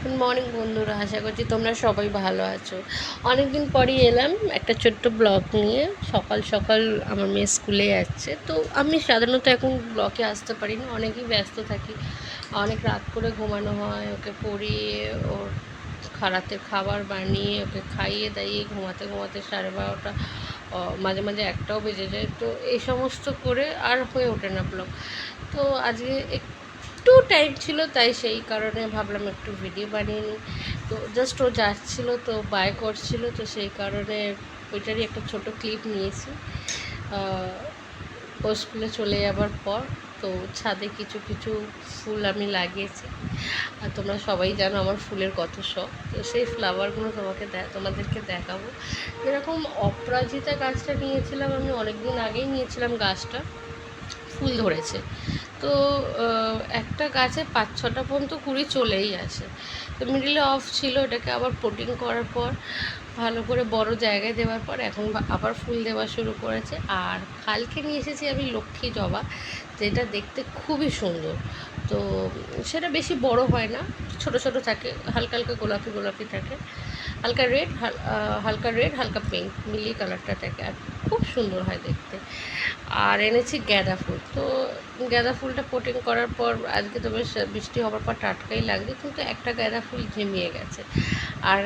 Good morning বন্ধুরা, আশা করছি তোমরা সবাই ভালো আছো। অনেক দিন পরই এলাম একটা ছোট্ট ব্লগ নিয়ে। সকাল সকাল আমার মেয়ে স্কুলে যাচ্ছে, তো আমি সাধারণত এখন ব্লগে আসতে পারি না, অনেকই ব্যস্ত থাকি। অনেক রাত করে ঘুমানো হয়, ওকে পড়িয়ে ওর রাতের খাবার বানিয়ে ওকে খাইয়ে দাইয়ে ঘুমাতে ঘুমাতে 12:30, মাঝে মাঝে একটাও বেজে যায়। তো এই সমস্ত করে আর হয়ে ওঠে না ব্লগ। তো আজকে একটু টাইম ছিল, তাই সেই কারণে ভাবলাম একটু ভিডিও বানিয়ে নিই। তো জাস্ট ও যাচ্ছিলো, তো বাই করছিল, তো সেই কারণে ওইটারই একটা ছোট ক্লিপ নিয়েছি। ও স্কুলে চলে যাবার পর তো ছাদে কিছু কিছু ফুল আমি লাগিয়েছি। আর তোমরা সবাই জানো আমার ফুলের কত শখ, তো সেই ফ্লাওয়ারগুলো তোমাদেরকে দেখাবো। যেরকম অপরাজিতা গাছটা নিয়েছিলাম আমি, অনেক দিন আগেই নিয়েছিলাম গাছটা, ফুল ধরেছে। তো একটা গাছে 5-6টা পর্যন্ত কুড়ি চলেই আসে। তো মিডিলে অফ ছিল, ওটাকে আবার পোটিং করার পর ভালো করে বড় জায়গায় দেওয়ার পর এখন আবার ফুল দেওয়া শুরু করেছে। আর কালকে নিয়ে এসেছি আমি লক্ষ্মী জবা, যেটা দেখতে খুবই সুন্দর। তো সেটা বেশি বড় হয় না, ছোট ছোট থাকে, হালকা হালকা গোলাপি গোলাপি থাকে, হালকা রেড, হালকা রেড হালকা পিঙ্ক মিলিয়ে কালারটা থাকে, আর খুব সুন্দর হয় দেখতে। আর এনেছি গাঁদা ফুল। তো গাঁদা ফুলটা পোটিং করার পর আজকে তো বেশ বৃষ্টি হওয়ার পর টাটকাই লাগছে, কিন্তু একটা গাঁদা ফুল ঝিমিয়ে গেছে। আর